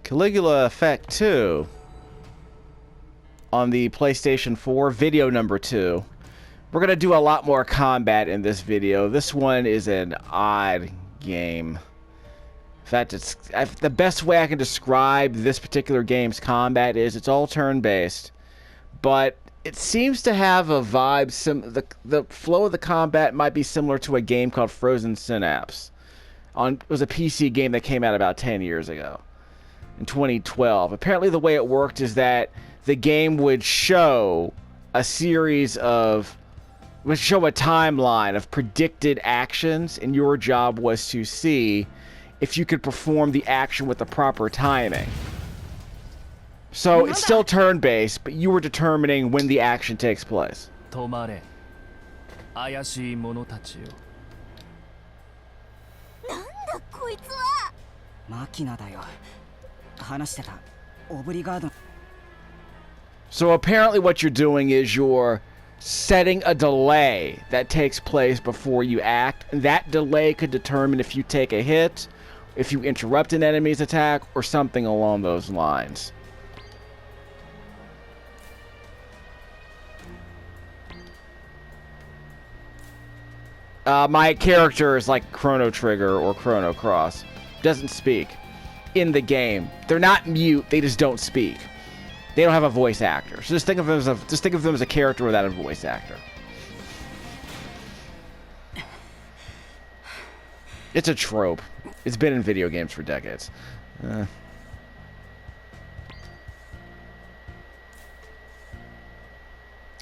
Caligula Effect 2 on the PlayStation 4, video number 2. We're going to do a lot more combat in this video. This one is an odd game. In fact, the best way I can describe this particular game's combat is it's all turn-based, but it seems to have a vibe. The flow of the combat might be similar to a game called Frozen Synapse. It was a PC game that came out about 10 years ago, in 2012. Apparently the way it worked is that the game would show a timeline of predicted actions, and your job was to see if you could perform the action with the proper timing. So it's still turn-based, but you were determining when the action takes place. So apparently what you're doing is you're setting a delay that takes place before you act, and that delay could determine if you take a hit, if you interrupt an enemy's attack, or something along those lines. My character is like Chrono Trigger or Chrono Cross. Doesn't speak in the game. They're not mute, they just don't speak. They don't have a voice actor. So just think of them as a character without a voice actor. It's a trope. It's been in video games for decades.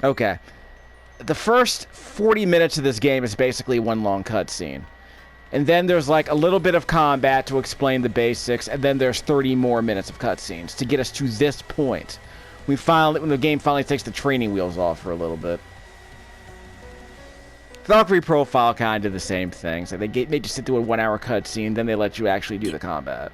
Okay. The first 40 minutes of this game is basically one long cutscene. And then there's like a little bit of combat to explain the basics, and then there's 30 more minutes of cutscenes to get us to this point. When the game finally takes the training wheels off for a little bit. Valkyrie Profile kind of did the same thing. So they made you sit through a 1 hour cutscene, then they let you actually do the combat.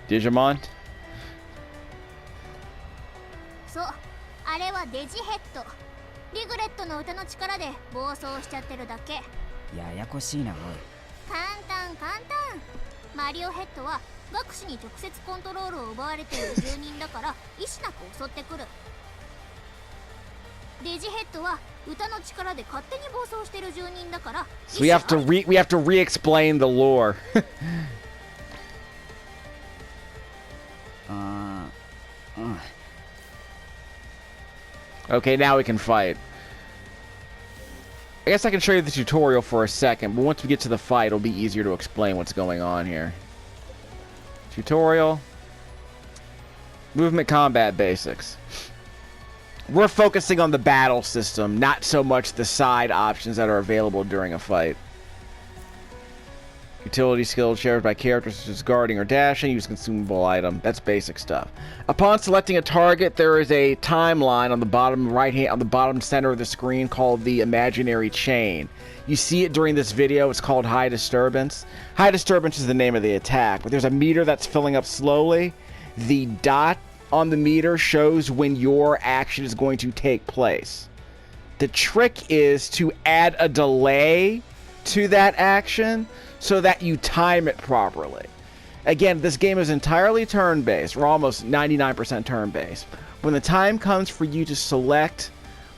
Digimon? So we have to re-explain the lore. Okay, now we can fight. I guess I can show you the tutorial for a second, but once we get to the fight, it'll be easier to explain what's going on here. Tutorial. Movement combat basics. We're focusing on the battle system, not so much the side options that are available during a fight. Utility skills shared by characters such as guarding or dashing. Use consumable item. That's basic stuff. Upon selecting a target, there is a timeline on the bottom center of the screen called the imaginary chain. You see it during this video. It's called High Disturbance. High Disturbance is the name of the attack, but there's a meter that's filling up slowly. The dot on the meter shows when your action is going to take place. The trick is to add a delay to that action so that you time it properly. Again, this game is entirely turn-based, or almost 99% turn-based. When the time comes for you to select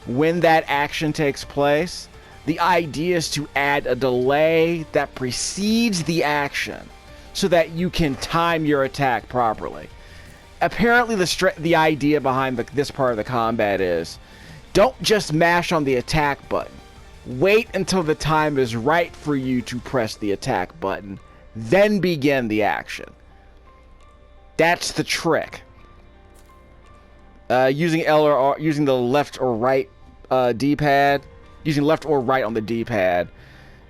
when that action takes place, the idea is to add a delay that precedes the action so that you can time your attack properly. Apparently the idea behind this part of the combat is, don't just mash on the attack button. Wait until the time is right for you to press the attack button, then begin the action. That's the trick. Using L or R, using the left or right D-pad, using left or right on the D-pad,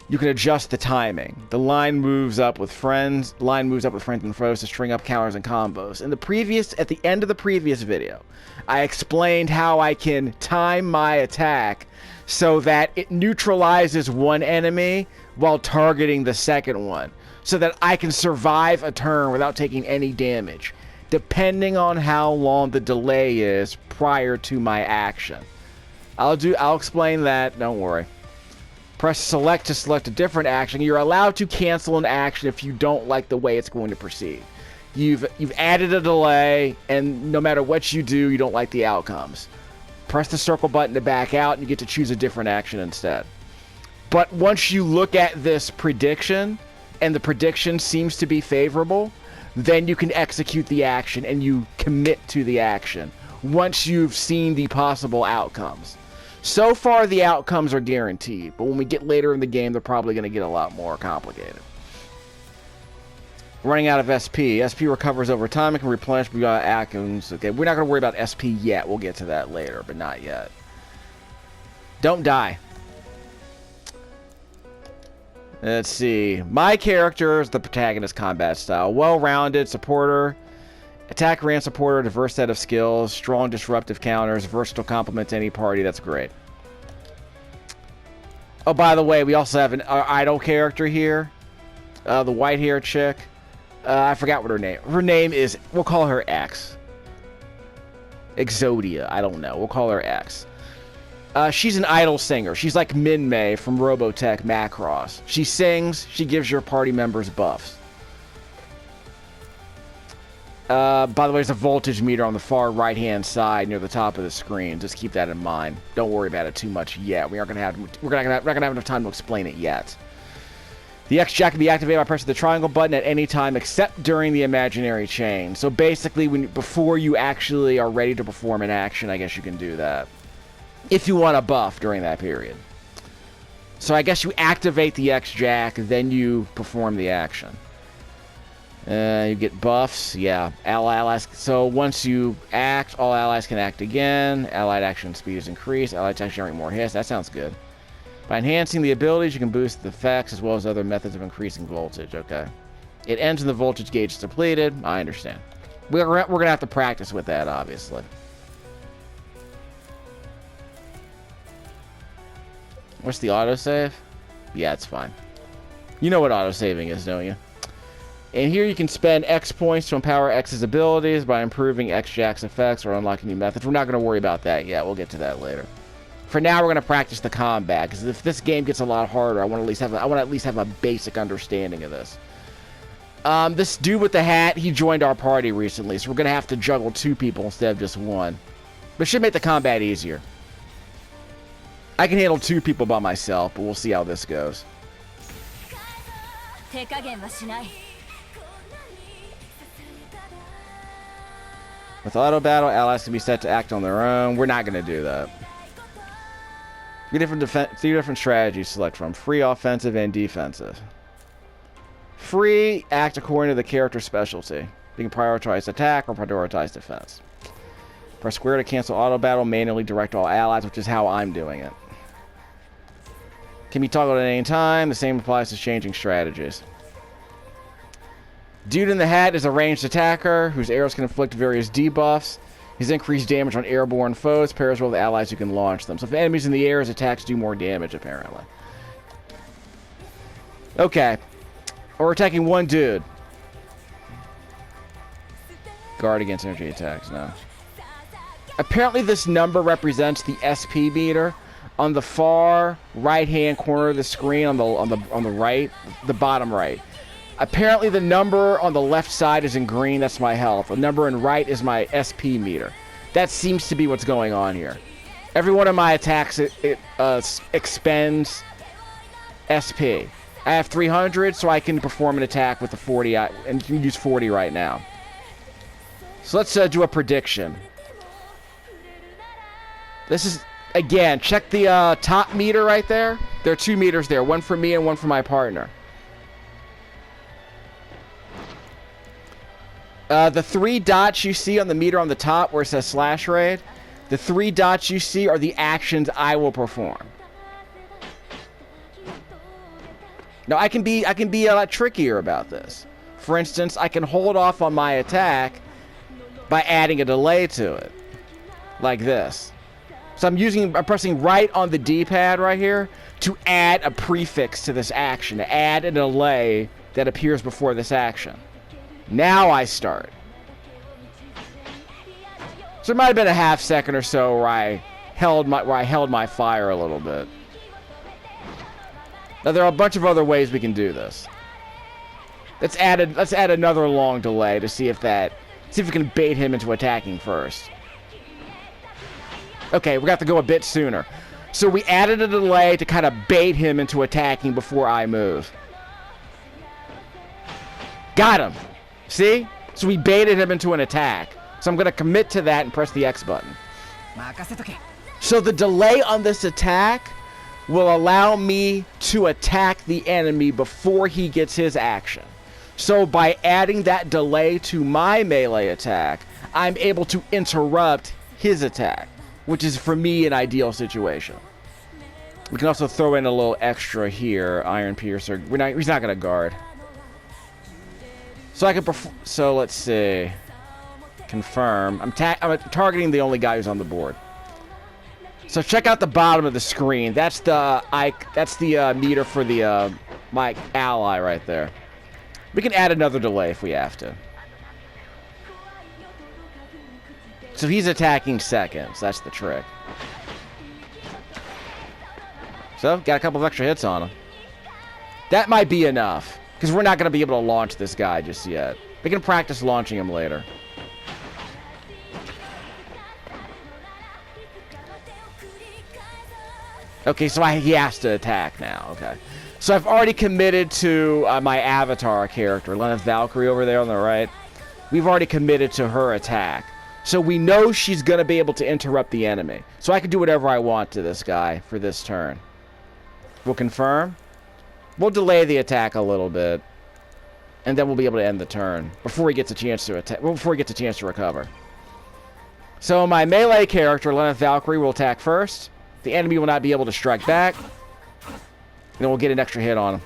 you can adjust the timing. The line moves up with friends. Line moves up with friends and foes to string up counters and combos. At the end of the previous video, I explained how I can time my attack so that it neutralizes one enemy while targeting the second one, so that I can survive a turn without taking any damage, depending on how long the delay is prior to my action. I'll explain that. Don't worry. Press select to select a different action. You're allowed to cancel an action if you don't like the way it's going to proceed. You've added a delay, and no matter what you do, you don't like the outcomes. Press the circle button to back out, and you get to choose a different action instead. But once you look at this prediction, and the prediction seems to be favorable, then you can execute the action, and you commit to the action once you've seen the possible outcomes. So far, the outcomes are guaranteed, but when we get later in the game, they're probably going to get a lot more complicated. Running out of SP. SP recovers over time and can replenish beyond actions. Okay, we're not going to worry about SP yet. We'll get to that later, but not yet. Don't die. Let's see. My character is the protagonist combat style. Well-rounded supporter. Attacker and supporter, diverse set of skills, strong disruptive counters, versatile complement to any party. That's great. Oh, by the way, we also have an idol character here. The white-haired chick. I forgot what her name. Her name is, we'll call her X. Exodia. I don't know. We'll call her X. She's an idol singer. She's like Min-Mei from Robotech Macross. She sings. She gives your party members buffs. By the way, there's a voltage meter on the far right-hand side near the top of the screen. Just keep that in mind. Don't worry about it too much yet. We're not gonna have enough time to explain it yet. The X-Jack can be activated by pressing the triangle button at any time except during the imaginary chain. So basically, before you actually are ready to perform an action, I guess you can do that. If you want a buff during that period. So I guess you activate the X-Jack, then you perform the action. You get buffs, yeah. Allies. So once you act, all allies can act again. Allied action speed is increased. Allied attacks generate more hits. That sounds good. By enhancing the abilities, you can boost the effects as well as other methods of increasing voltage. Okay. It ends when the voltage gauge is depleted. I understand. We're gonna have to practice with that, obviously. What's the autosave? Yeah, it's fine. You know what autosaving is, don't you? And here you can spend X points to empower X's abilities by improving X-Jack's effects or unlocking new methods. We're not going to worry about that yet. We'll get to that later. For now, we're going to practice the combat, because if this game gets a lot harder, I want to at least have a basic understanding of this. This dude with the hat, he joined our party recently, so we're going to have to juggle 2 people instead of just 1. But it should make the combat easier. I can handle 2 people by myself, but we'll see how this goes. With auto battle, allies can be set to act on their own. We're not going to do that. 3 different strategies to select from. Free, offensive, and defensive. Free, act according to the character's specialty. You can prioritize attack or prioritize defense. Press square to cancel auto battle, manually direct all allies, which is how I'm doing it. Can be toggled at any time. The same applies to changing strategies. Dude in the hat is a ranged attacker whose arrows can inflict various debuffs. His increased damage on airborne foes pairs well with allies who can launch them. So if enemies in the air, his attacks do more damage, apparently. Okay. We're attacking 1 dude. Guard against energy attacks, no. Apparently this number represents the SP meter. On the far right-hand corner of the screen, on the right, the bottom right. Apparently the number on the left side is in green, that's my health. The number in right is my SP meter. That seems to be what's going on here. Every one of my attacks expends SP. I have 300, so I can perform an attack with the 40, and you can use 40 right now. So let's do a prediction. This is, again, check the top meter right there. There are 2 meters there, one for me and one for my partner. The 3 dots you see on the meter on the top where it says slash raid, the 3 dots you see are the actions I will perform. Now I can be a lot trickier about this. For instance, I can hold off on my attack by adding a delay to it, like this. So I'm pressing right on the D-pad right here to add a prefix to this action, to add a delay that appears before this action. Now I start. So it might have been a half second or so where I held my fire a little bit. Now there are a bunch of other ways we can do this. Let's add another long delay to see if we can bait him into attacking first. Okay, we got to go a bit sooner. So we added a delay to kind of bait him into attacking before I move. Got him. See? So we baited him into an attack. So I'm going to commit to that and press the X button. So the delay on this attack will allow me to attack the enemy before he gets his action. So by adding that delay to my melee attack, I'm able to interrupt his attack, which is for me an ideal situation. We can also throw in a little extra here, Iron Piercer. He's not going to guard. So I can so let's see. Confirm. I'm targeting the only guy who's on the board. So check out the bottom of the screen. That's the meter for the my ally right there. We can add another delay if we have to. So he's attacking seconds. That's the trick. So got a couple of extra hits on him. That might be enough because we're not going to be able to launch this guy just yet. We can practice launching him later. Okay, so he has to attack now. Okay. So I've already committed to my avatar character, Lenneth Valkyrie over there on the right. We've already committed to her attack. So we know she's going to be able to interrupt the enemy. So I can do whatever I want to this guy for this turn. We'll confirm. We'll delay the attack a little bit. And then we'll be able to end the turn before he gets a chance to attack. Well, before he gets a chance to recover. So my melee character, Lenneth Valkyrie, will attack first. The enemy will not be able to strike back. Then we'll get an extra hit on him.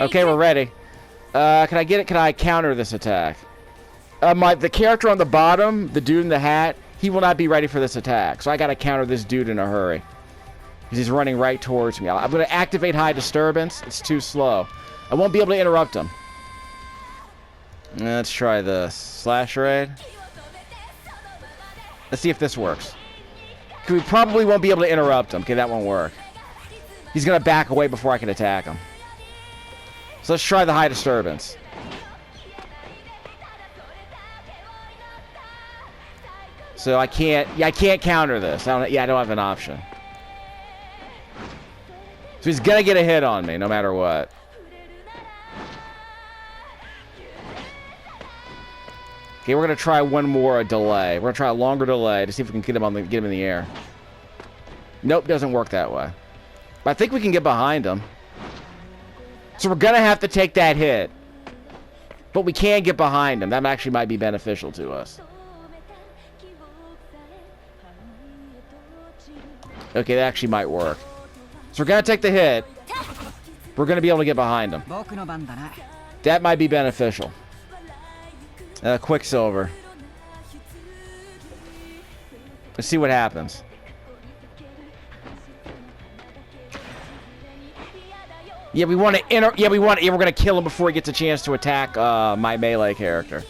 Okay, we're ready. Can I get it? Can I counter this attack? The character on the bottom, the dude in the hat, he will not be ready for this attack. So I gotta counter this dude in a hurry. Because he's running right towards me. I'm gonna activate high disturbance. It's too slow. I won't be able to interrupt him. Let's try this. Slash raid. Let's see if this works. We probably won't be able to interrupt him. Okay, that won't work. He's going to back away before I can attack him. So let's try the high disturbance. So I can't counter this. I don't have an option. So he's going to get a hit on me no matter what. Okay, we're going to try one more delay. We're going to try a longer delay to see if we can get him in the air. Nope, doesn't work that way. But I think we can get behind him. So we're going to have to take that hit. But we can get behind him. That actually might be beneficial to us. Okay, that actually might work. So we're going to take the hit. We're going to be able to get behind him. That might be beneficial. Quicksilver. Let's see what happens. Yeah, we want to we're gonna kill him before he gets a chance to attack my melee character.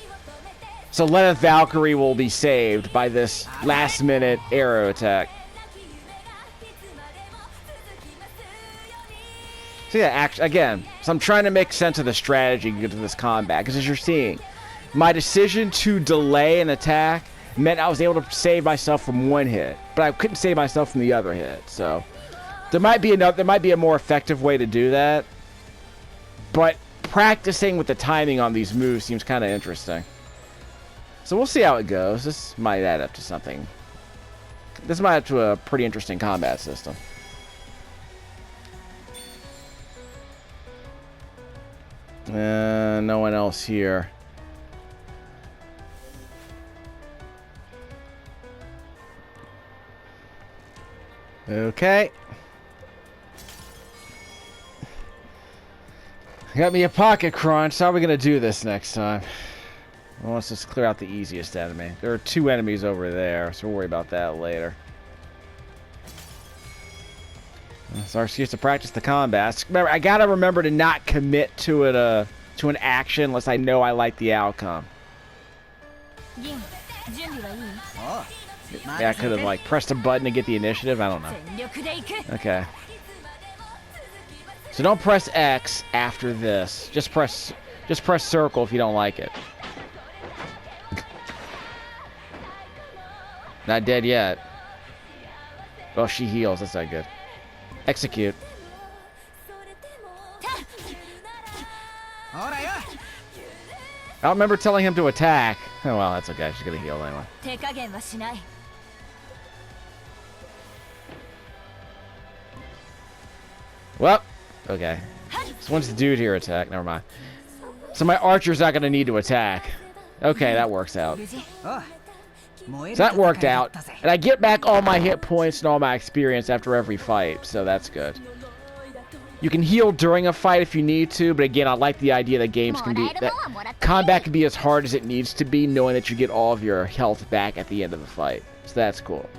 So Lenneth Valkyrie will be saved by this last-minute arrow attack. So yeah, again, so I'm trying to make sense of the strategy to this combat, because as you're seeing, my decision to delay an attack meant I was able to save myself from one hit, but I couldn't save myself from the other hit. So there might be a more effective way to do that, but practicing with the timing on these moves seems kind of interesting. So we'll see how it goes. This might add up to something. This might add up to a pretty interesting combat system. No one else here. Okay. Got me a pocket crunch. How are we going to do this next time? Well, let's just clear out the easiest enemy. There are 2 enemies over there, so we'll worry about that later. That's our excuse to practice the combats. Remember, I gotta remember to not commit to it to an action unless I know I like the outcome. Yeah, I could have like pressed a button to get the initiative. I don't know. Okay. So don't press X after this. Just press circle if you don't like it. Not dead yet. Oh, she heals. That's not good. Execute. I don't remember telling him to attack. Oh well, that's okay. She's gonna heal anyway. Well, okay. So once the dude here attack, never mind. So my archer's not gonna need to attack. Okay, that works out. So that worked out. And I get back all my hit points and all my experience after every fight, so that's good. You can heal during a fight if you need to, but again, I like the idea that combat can be as hard as it needs to be, knowing that you get all of your health back at the end of the fight. So that's cool.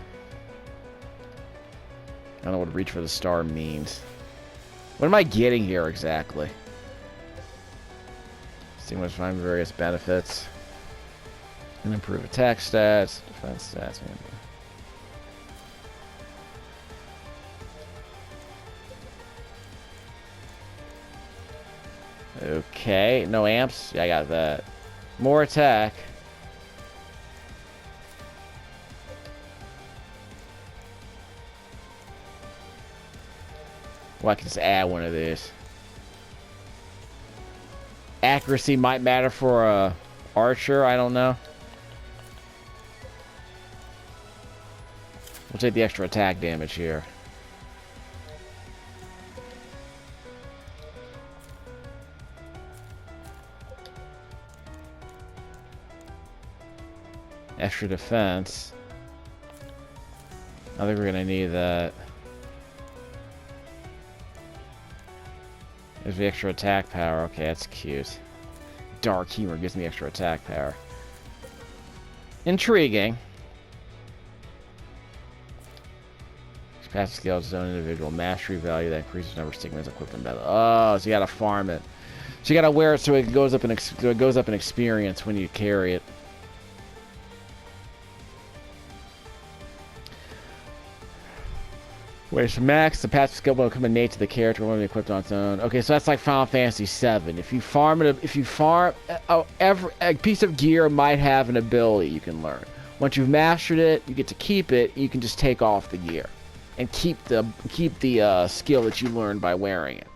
I don't know what reach for the star means. What am I getting here exactly? Seeing what's find various benefits. And improve attack stats, defense stats. Okay, no amps. Yeah, I got that. More attack. Well, I can just add one of these. Accuracy might matter for a archer. I don't know. We'll take the extra attack damage here. Extra defense. I think we're gonna need that. There's the extra attack power. Okay, that's cute. Dark humor gives me extra attack power. Intriguing. Passive skill is own individual mastery value that increases the number of stigmas equipped in battle. Oh, so you gotta farm it. So you gotta wear it so it goes up in experience when you carry it. Wait, so max, the passive skill will come innate to the character when equipped on its own. Okay, so that's like Final Fantasy VII. If you farm a piece of gear might have an ability you can learn. Once you've mastered it, you get to keep it. You can just take off the gear and keep the skill that you learned by wearing it.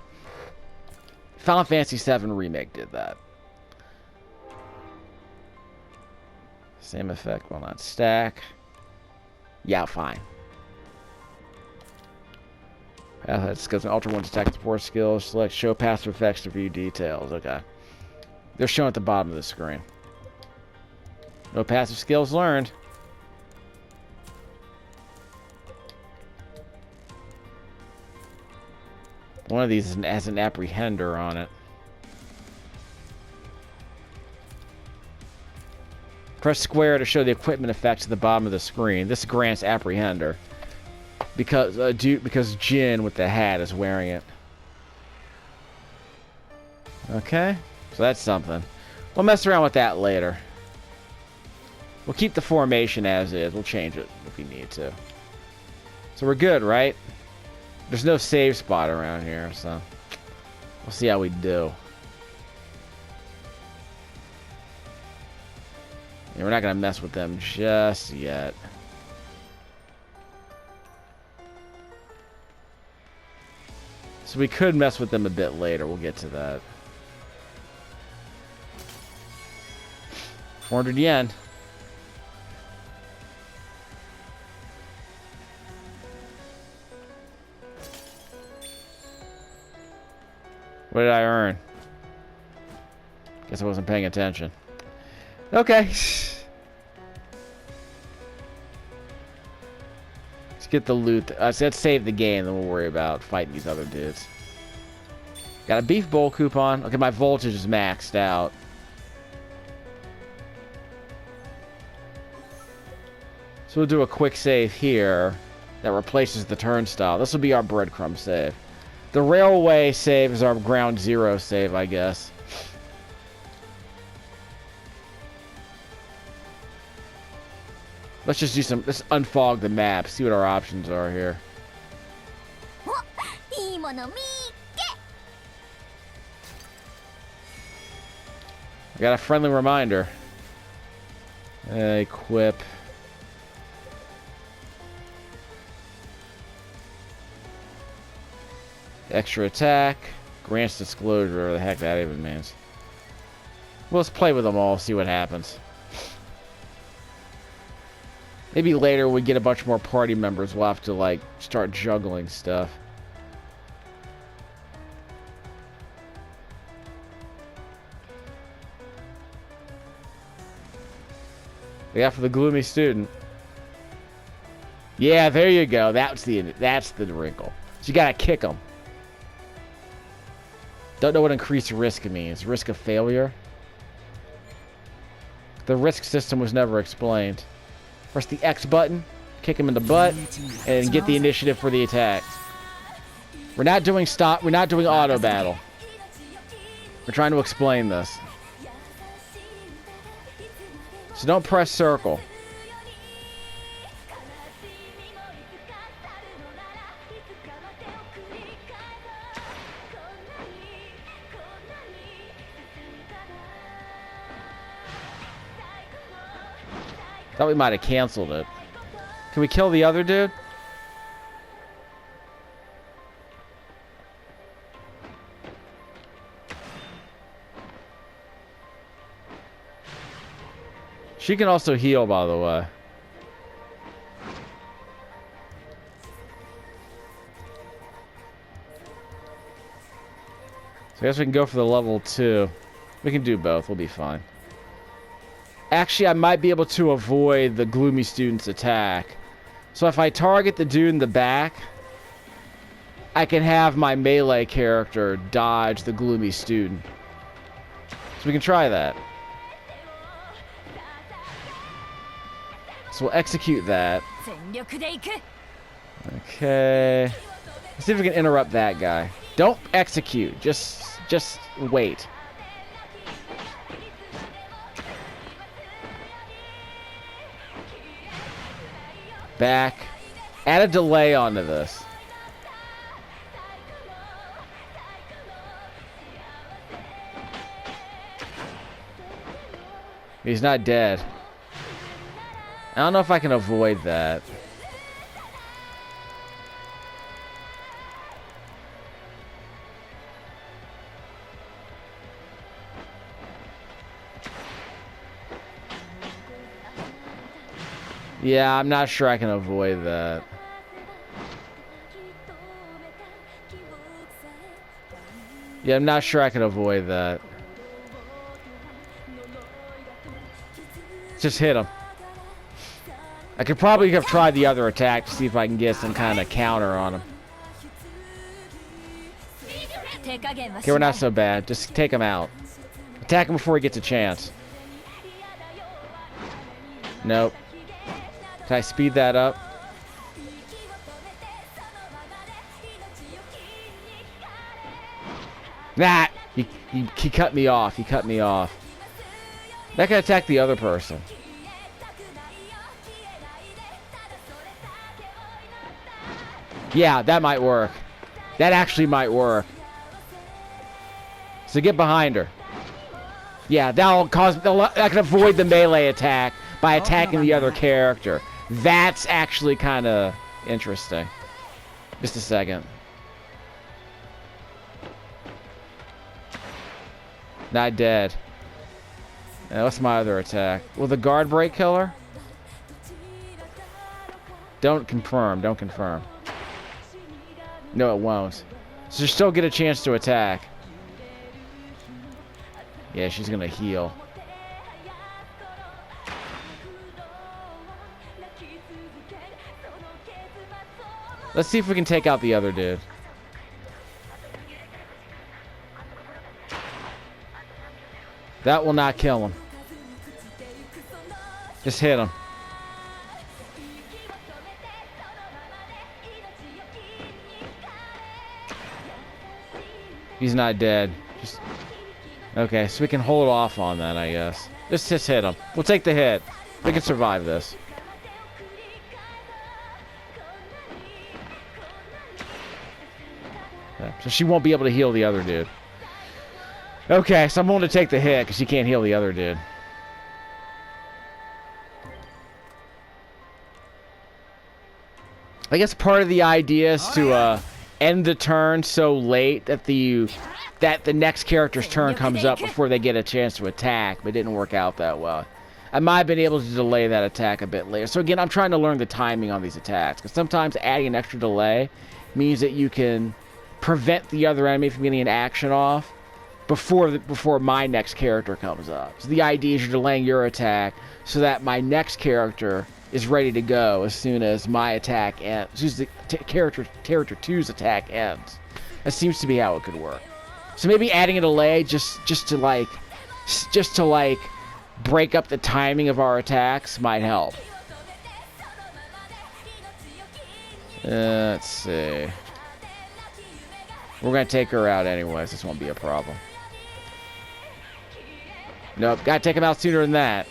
Final Fantasy VII Remake did that. Same effect will not stack. Yeah, fine. Skills and Ultra 1 attack support skills. Select show passive effects to view details. Okay. They're shown at the bottom of the screen. No passive skills learned. One of these has an apprehender on it. Press square to show the equipment effects at the bottom of the screen. This grants apprehender. Because Jin with the hat is wearing it. Okay, so that's something. We'll mess around with that later. We'll keep the formation as is. We'll change it if we need to. So we're good, right? There's no save spot around here, so we'll see how we do. Yeah, we're not gonna mess with them just yet. So we could mess with them a bit later. We'll get to that. 400 yen. What did I earn? Guess I wasn't paying attention. Okay. Get the loot. So let's save the game, then we'll worry about fighting these other dudes. Got a beef bowl coupon. Okay, my voltage is maxed out. So we'll do a quick save here that replaces the turnstile. This will be our breadcrumb save. The railway save is our ground zero save, I guess. Let's just do some... Let's unfog the map, see what our options are here. I got a friendly reminder. Equip. Extra attack. Grants disclosure, whatever the heck that even means. Well, let's play with them all, see what happens. Maybe later we get a bunch more party members, we'll have to, like, start juggling stuff. Yeah, for the gloomy student. Yeah, there you go. That's the wrinkle. So you gotta kick them. Don't know what increased risk means. Risk of failure? The risk system was never explained. Press the X button, kick him in the butt, and get the initiative for the attack. We're not doing auto battle. We're trying to explain this. So don't press circle. Thought we might have canceled it. Can we kill the other dude? She can also heal, by the way. So I guess we can go for the level 2. We can do both. We'll be fine. Actually, I might be able to avoid the gloomy student's attack. So if I target the dude in the back, I can have my melee character dodge the gloomy student. So we can try that. So we'll execute that. Okay. Let's see if we can interrupt that guy. Don't execute. Just wait. Back. Add a delay onto this. He's not dead. I don't know if I can avoid that. Yeah, I'm not sure I can avoid that. Yeah, I'm not sure I can avoid that. Just hit him. I could probably have tried the other attack to see if I can get some kind of counter on him. Okay, we're not so bad. Just take him out. Attack him before he gets a chance. Nope. Can I speed that up? That! He cut me off. He cut me off. That can attack the other person. Yeah, that might work. That actually might work. So get behind her. Yeah, I can avoid the melee attack by attacking the other character. That's actually kind of interesting. Just a second. Not dead. What's my other attack? Will the guard break kill her? Don't confirm. Don't confirm. No, it won't. So you still get a chance to attack. Yeah, she's gonna heal. Let's see if we can take out the other dude. That will not kill him. Just hit him. He's not dead. Okay, so we can hold off on that, I guess. Just hit him. We'll take the hit. We can survive this. So she won't be able to heal the other dude. Okay, so I'm willing to take the hit because she can't heal the other dude. I guess part of the idea is to end the turn so late that the next character's turn comes up before they get a chance to attack, but it didn't work out that well. I might have been able to delay that attack a bit later. So again, I'm trying to learn the timing on these attacks, because sometimes adding an extra delay means that you can prevent the other enemy from getting an action off before my next character comes up. So the idea is you're delaying your attack so that my next character is ready to go as soon as my attack ends. As soon as the character 2's attack ends. That seems to be how it could work. So maybe adding a delay just to break up the timing of our attacks might help. Let's see. We're gonna take her out anyways. This won't be a problem. Nope, gotta take him out sooner than that.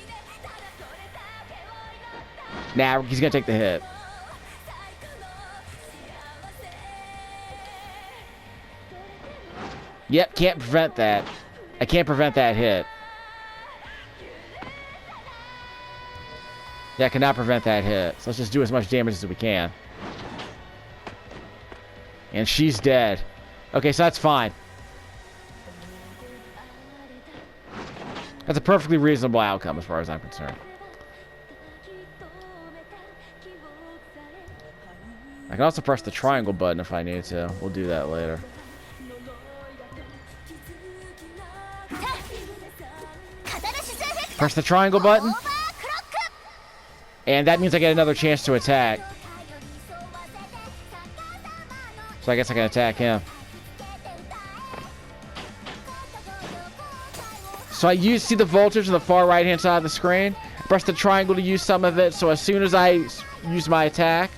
Nah, he's gonna take the hit. Yep, can't prevent that. I can't prevent that hit. Yeah, I cannot prevent that hit. So let's just do as much damage as we can. And she's dead. Okay, so that's fine. That's a perfectly reasonable outcome as far as I'm concerned. I can also press the triangle button if I need to. We'll do that later. Press the triangle button. And that means I get another chance to attack. So I guess I can attack him. So I see the voltage on the far right hand side of the screen. Press the triangle to use some of it. So as soon as I use my attack,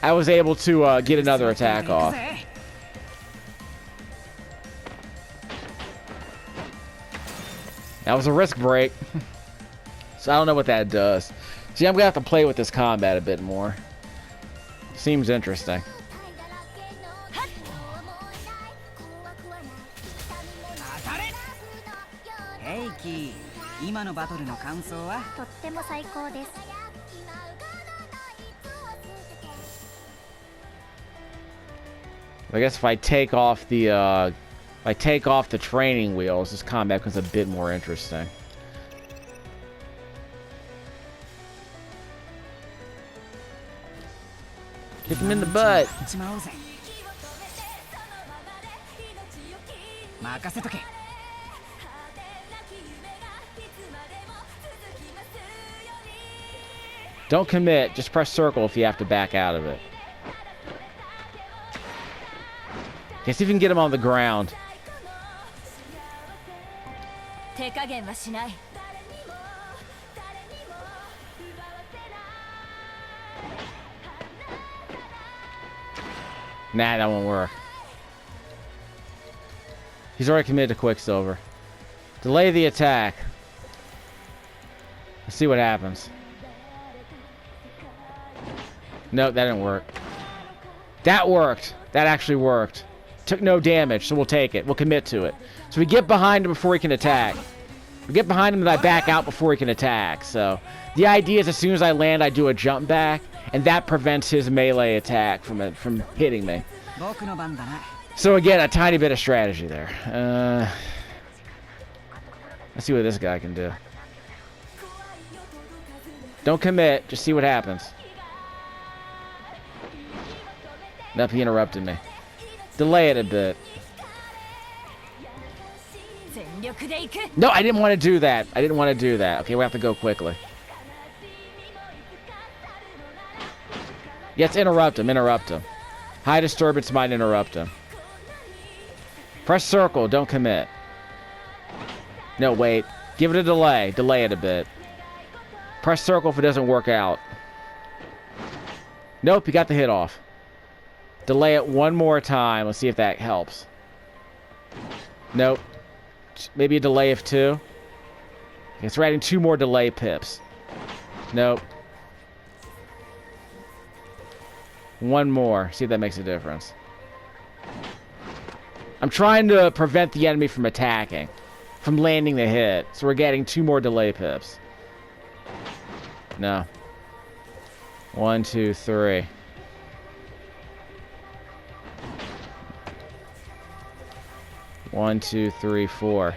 I was able to get another attack off. That was a risk break. So I don't know what that does. See, I'm going to have to play with this combat a bit more. Seems interesting. I guess if I take off the training wheels, this combat becomes a bit more interesting. Kick him in the butt. Don't commit. Just press circle if you have to back out of it. Okay, see if you can get him on the ground. Nah, that won't work. He's already committed to Quicksilver. Delay the attack. Let's see what happens. Nope, that didn't work. That worked. That actually worked. Took no damage, so we'll take it. We'll commit to it. So we get behind him before he can attack. We get behind him and I back out before he can attack. So the idea is as soon as I land, I do a jump back, and that prevents his melee attack from hitting me. So again, a tiny bit of strategy there. Let's see what this guy can do. Don't commit. Just see what happens. Nope, he interrupted me. Delay it a bit. No, I didn't want to do that. I didn't want to do that. Okay, we have to go quickly. Yes, interrupt him. Interrupt him. High disturbance might interrupt him. Press circle. Don't commit. No, wait. Give it a delay. Delay it a bit. Press circle if it doesn't work out. Nope, you got the hit off. Delay it one more time. Let's see if that helps. Nope. Maybe a delay of 2. It's adding 2 more delay pips. Nope. 1 more. See if that makes a difference. I'm trying to prevent the enemy from attacking, from landing the hit. So we're getting 2 more delay pips. No. 1, 2, 3. One, 2, 3, 4.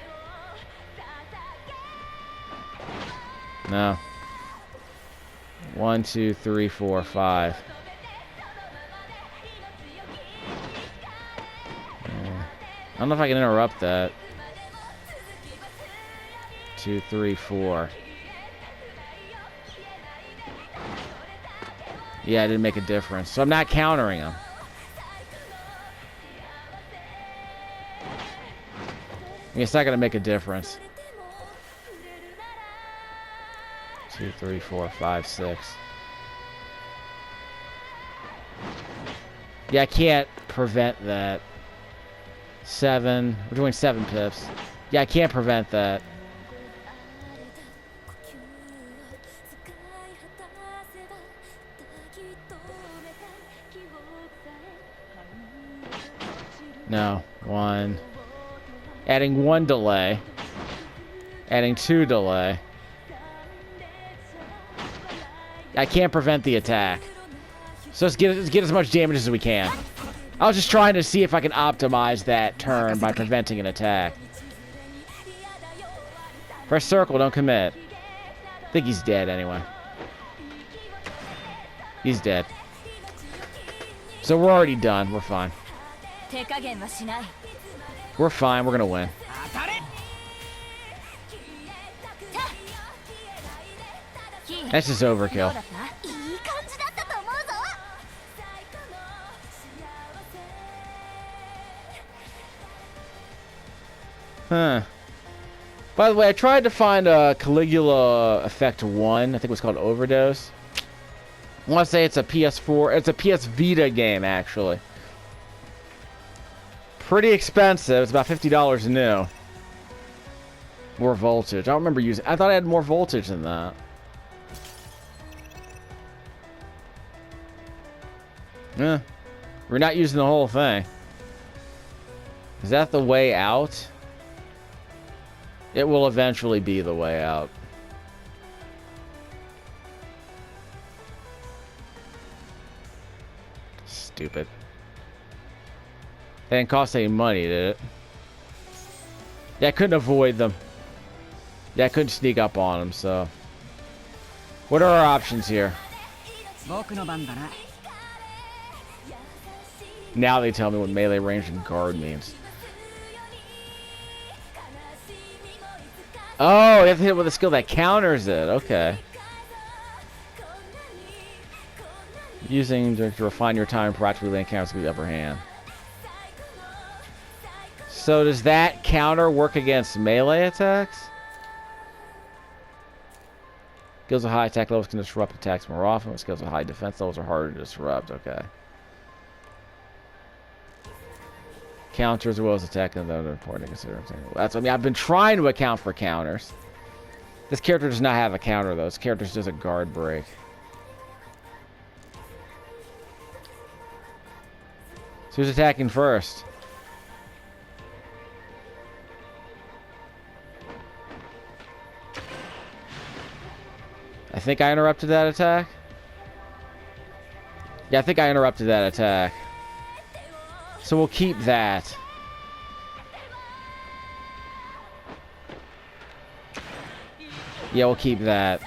No. 1, 2, 3, 4, 5. I don't know if I can interrupt that. 2, 3, 4. Yeah, it didn't make a difference. So I'm not countering him. I mean, it's not going to make a difference. 2, 3, 4, 5, 6. Yeah, I can't prevent that. 7. We're doing 7 pips. Yeah, I can't prevent that. No. 1. Adding 1 delay. Adding 2 delay. I can't prevent the attack. So let's get as much damage as we can. I was just trying to see if I can optimize that turn by preventing an attack. Press circle, don't commit. I think he's dead anyway. He's dead. So we're already done. We're fine. We're fine. We're gonna win. That's just overkill. Huh. By the way, I tried to find a Caligula Effect 1. I think it was called Overdose. I want to say it's a PS4. It's a PS Vita game, actually. Pretty expensive. It's about $50 new. More voltage. I don't remember using... I thought I had more voltage than that. Yeah. We're not using the whole thing. Is that the way out? It will eventually be the way out. Stupid. It didn't cost any money, did it? Yeah, I couldn't avoid them. Yeah, I couldn't sneak up on them, so... What are our options here? Now they tell me what melee range and guard means. Oh, you have to hit it with a skill that counters it. Okay. Using to refine your time practically encounters with the upper hand. So does that counter work against melee attacks? Skills with high attack levels can disrupt attacks more often, but skills with high defense levels are harder to disrupt. Okay. Counter as well as attack, and those are important to consider. That's, I mean, I've been trying to account for counters. This character does not have a counter, though. This character does a guard break. So who's attacking first? I think I interrupted that attack. Yeah, I think I interrupted that attack. So we'll keep that. Yeah, we'll keep that.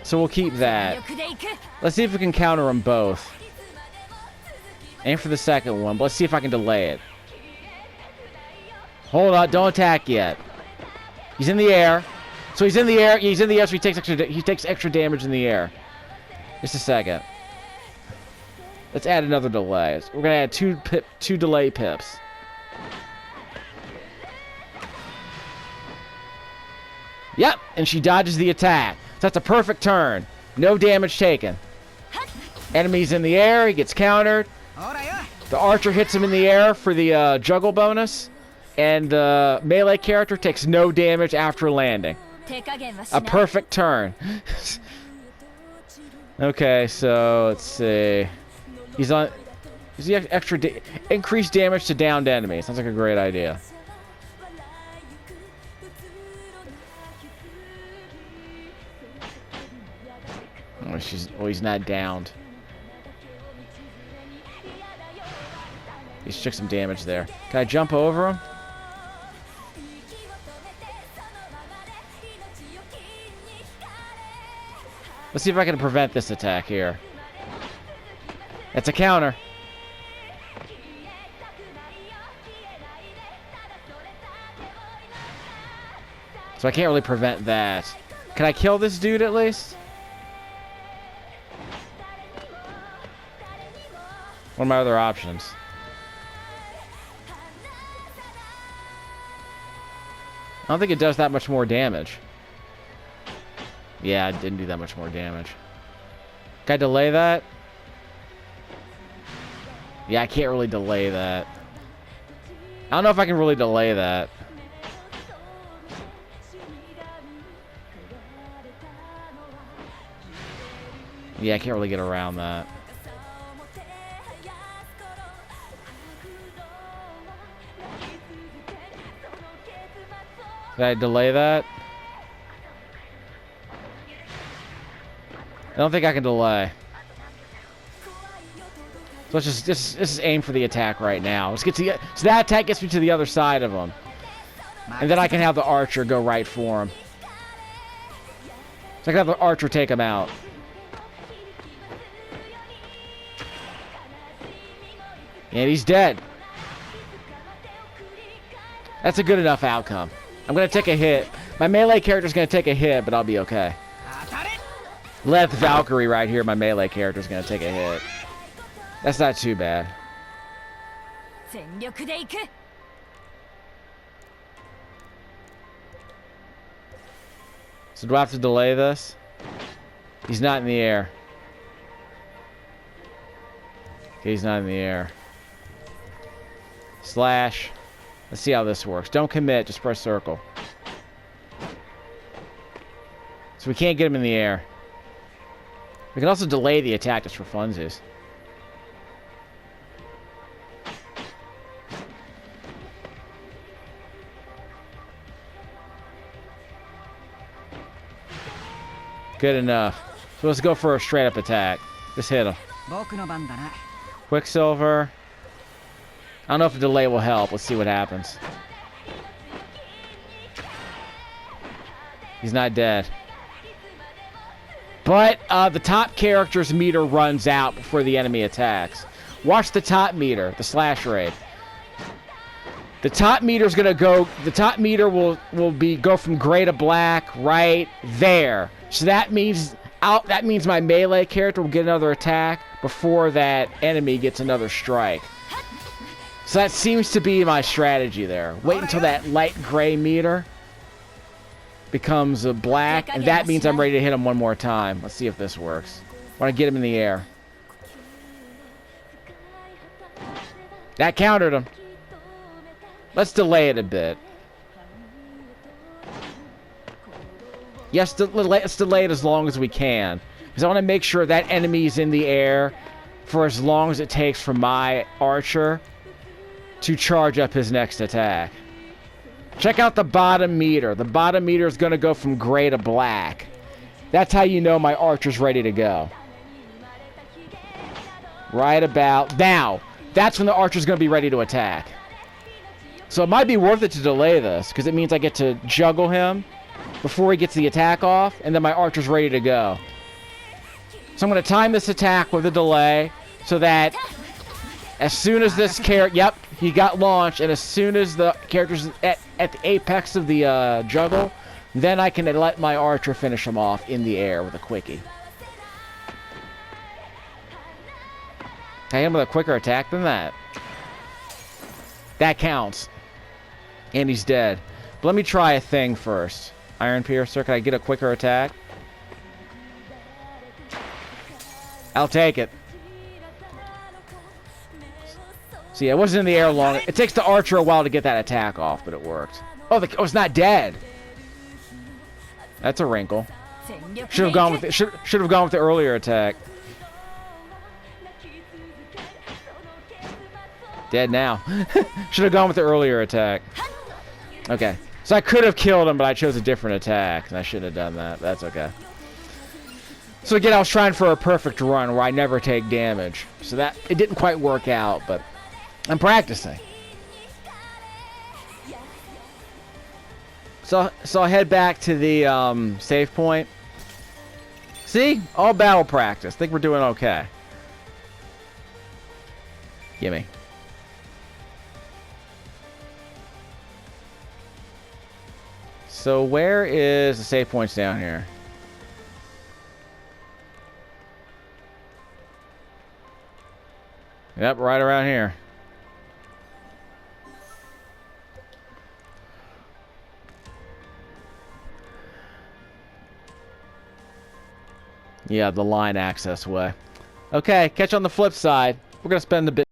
So we'll keep that. Let's see if we can counter them both. Aim for the second one, but let's see if I can delay it. Hold on, don't attack yet. He's in the air. So he's in the air. He's in the air, so he takes extra damage in the air. Just a second. Let's add another delay. We're gonna add two delay pips. Yep, and she dodges the attack. So that's a perfect turn. No damage taken. Enemy's in the air. He gets countered. The archer hits him in the air for the juggle bonus, and the melee character takes no damage after landing. A perfect turn. Okay, so let's see. He's on. Is the extra increased damage to downed enemies? Sounds like a great idea. Oh, he's not downed. He's took some damage there. Can I jump over him? Let's see if I can prevent this attack here. It's a counter. So I can't really prevent that. Can I kill this dude at least? What are my other options? I don't think it does that much more damage. Yeah, it didn't do that much more damage. Can I delay that? Yeah, I can't really delay that. I don't know if I can really delay that. Yeah, I can't really get around that. Did I delay that? I don't think I can delay. So let's just aim for the attack right now. Let's get to so that attack gets me to the other side of him, and then I can have the archer go right for him. So I can have the archer take him out. And he's dead. That's a good enough outcome. I'm gonna take a hit. My melee character's gonna take a hit, but I'll be okay. Left Valkyrie right here, my melee character's gonna take a hit. That's not too bad. So do I have to delay this? He's not in the air. Okay, he's not in the air. Slash. Let's see how this works. Don't commit, just press circle. So we can't get him in the air. We can also delay the attack just for funsies. Good enough. So let's go for a straight up attack. Just hit him. Quicksilver. I don't know if a delay will help. Let's see what happens. He's not dead. But the top character's meter runs out before the enemy attacks. Watch the top meter, the slash rate. The top meter's gonna go. The top meter will go from gray to black right there. So that means That means my melee character will get another attack before that enemy gets another strike. So that seems to be my strategy there. Wait until that light gray meter becomes a black, and that means I'm ready to hit him one more time. Let's see if this works. I want to get him in the air. That countered him. Let's delay it a bit. Yes, let's delay it as long as we can. Because I want to make sure that enemy is in the air for as long as it takes for my archer to charge up his next attack. Check out the bottom meter. The bottom meter is going to go from gray to black. That's how you know my archer's ready to go. Right about now. That's when the archer's going to be ready to attack. So it might be worth it to delay this, because it means I get to juggle him before he gets the attack off, and then my archer's ready to go. So I'm going to time this attack with a delay, so that as soon as this character... Yep, he got launched, and as soon as the character's at the apex of the juggle, then I can let my archer finish him off in the air with a quickie. Can I hit him with a quicker attack than that? That counts. And he's dead. But let me try a thing first. Iron Piercer, can I get a quicker attack? I'll take it. See, I wasn't in the air long. It takes the archer a while to get that attack off, but it worked. Oh, it's not dead. That's a wrinkle. Should have gone with the earlier attack. Dead now. Should have gone with the earlier attack. Okay. So I could have killed him, but I chose a different attack, and I shouldn't have done that. That's okay. So again, I was trying for a perfect run where I never take damage. So that it didn't quite work out, but I'm practicing. So I'll head back to the save point. See? All battle practice. Think we're doing okay. Gimme. So where is the save points down here? Yep, right around here. Yeah, the line access way. Okay, catch you on the flip side. We're gonna spend a bit